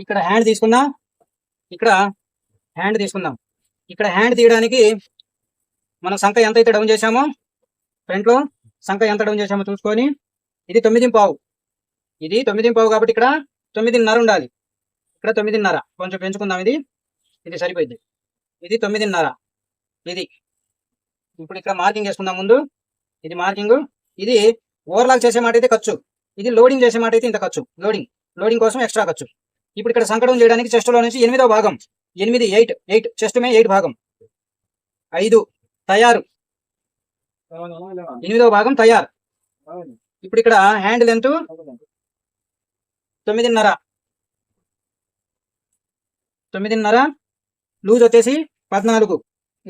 ఇక్కడ హ్యాండ్ తీసుకుందాం, ఇక్కడ హ్యాండ్ తీసుకుందాం. ఇక్కడ హ్యాండ్ తీయడానికి మనం సంఖ ఎంత అయితే డౌన్ చేసామో ఫ్రంట్లో సంఖ ఎంత డౌన్ చేసామో చూసుకొని ఇది 9.5, ఇది 9.5 కాబట్టి ఇక్కడ 9.5 ఉండాలి. ఇక్కడ 9.5 కొంచెం పెంచుకుందాం. ఇది సరిపోయింది. ఇది 9.5. ఇది ఇప్పుడు ఇక్కడ మార్కింగ్ చేసుకుందాం. ముందు ఇది మార్కింగ్. ఇది ఓవర్లాక్ చేసే మాట అయితే ఖర్చు, ఇది లోడింగ్ చేసే మాట అయితే ఇంత ఖర్చు. లోడింగ్ కోసం ఎక్స్ట్రా ఖర్చు. ఇప్పుడు ఇక్కడ సంకటం చేయడానికి చెస్ట్లో నుంచి 8వ భాగం, 8 చెస్ట్ మే 8 భాగం, 5 తయారు, 8వ భాగం తయారు. ఇప్పుడు ఇక్కడ హ్యాండ్ లెంత్ 9.5, లూజ్ వచ్చేసి 14.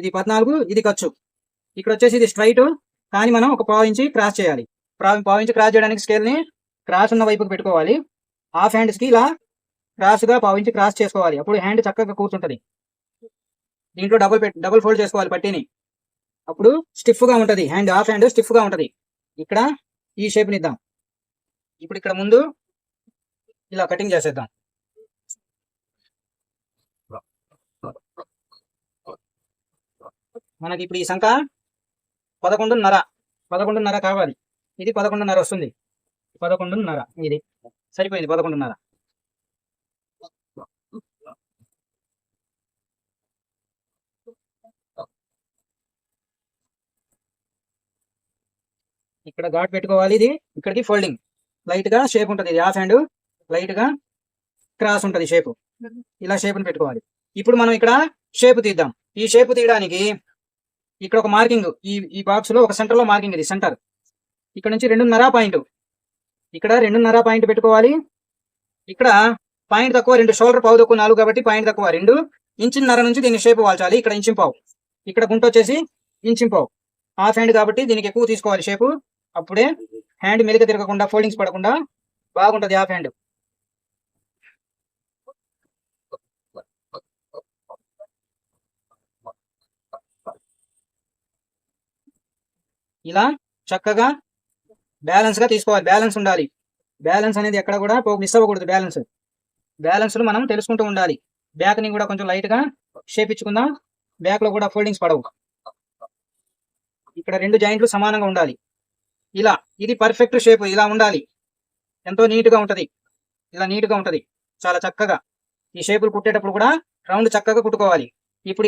ఇది 14, ఇది ఖర్చు. ఇక్కడ వచ్చేసి ఇది స్ట్రైట్, కానీ మనం ఒక పావు ఇంచి క్రాస్ చేయాలి. పావు ఇంచి క్రాస్ చేయడానికి స్కేల్ని క్రాస్ ఉన్న వైపుకి పెట్టుకోవాలి. హాఫ్ హ్యాండ్స్కి ఇలా క్రాస్గా పావు ఇంచి క్రాస్ చేసుకోవాలి. అప్పుడు హ్యాండ్ చక్కగా కూర్చుంటుంది. దీంట్లో డబుల్ ఫోల్డ్ చేసుకోవాలి పట్టీని, అప్పుడు స్టిఫ్గా ఉంటుంది హ్యాండ్. హాఫ్ హ్యాండ్ స్టిఫ్గా ఉంటుంది. ఇక్కడ ఈ షేప్ని ఇద్దాం. ఇప్పుడు ఇక్కడ ముందు ఇలా కటింగ్ చేసేద్దాం. మనకి ఇప్పుడు ఈ సంఖ 11.5 కావాలి. ఇది 11.5 వస్తుంది. 11.5 ఇది సరిపోయింది. 11.5. ఇక్కడ ఘాట్ పెట్టుకోవాలి. ఇది ఇక్కడికి ఫోల్డింగ్ లైట్ గా షేప్ ఉంటుంది. ఇది హాఫ్ హ్యాండ్ లైట్ గా క్రాస్ ఉంటుంది షేప్. ఇలా షేప్ని పెట్టుకోవాలి. ఇప్పుడు మనం ఇక్కడ షేప్ తీద్దాం. ఈ షేప్ తీయడానికి ఇక్కడ ఒక మార్కింగ్, ఈ బాక్స్ లో ఒక సెంటర్ లో మార్కింగ్, ఇది సెంటర్. ఇక్కడ నుంచి 2.5 పాయింట్, ఇక్కడ 2.5 పాయింట్ పెట్టుకోవాలి. ఇక్కడ పాయింట్ తక్కువ 2, షోల్డర్ పావు తక్కువ 4 కాబట్టి పాయింట్ తక్కువ 2 ఇంచున్నర నుంచి దీన్ని షేప్ వాల్చాలి. ఇక్కడ ఇంచుంపావు, ఇక్కడ గుంట వచ్చేసి ఇంచుంపావు. హాఫ్ హ్యాండ్ కాబట్టి దీనికి ఎక్కువ తీసుకోవాలి షేపు. అప్పుడే హ్యాండ్ మెలిక తిరగకుండా, ఫోల్డింగ్స్ పడకుండా బాగుంటుంది హాఫ్ హ్యాండ్. ఇలా చక్కగా బ్యాలెన్స్ గా తీసుకోవాలి. బ్యాలెన్స్ ఉండాలి. బ్యాలెన్స్ అనేది ఎక్కడ కూడా మిస్ అవ్వకూడదు. బ్యాలెన్స్ మనం తెలుసుకుంటూ ఉండాలి. బ్యాక్ ని కూడా కొంచెం లైట్ గా షేప్ ఇచ్చుకుందాం. బ్యాక్ లో కూడా ఫోల్డింగ్స్ పడవు. ఇక్కడ 2 జాయింట్లు సమానంగా ఉండాలి. ఇలా ఇది పర్ఫెక్ట్ షేప్. ఇలా ఉండాలి. ఎంతో నీట్ గా ఉంటది. ఇలా నీట్ గా ఉంటది చాలా చక్కగా. ఈ షేపులు కుట్టేటప్పుడు కూడా రౌండ్ చక్కగా కుట్టుకోవాలి. ఇప్పుడు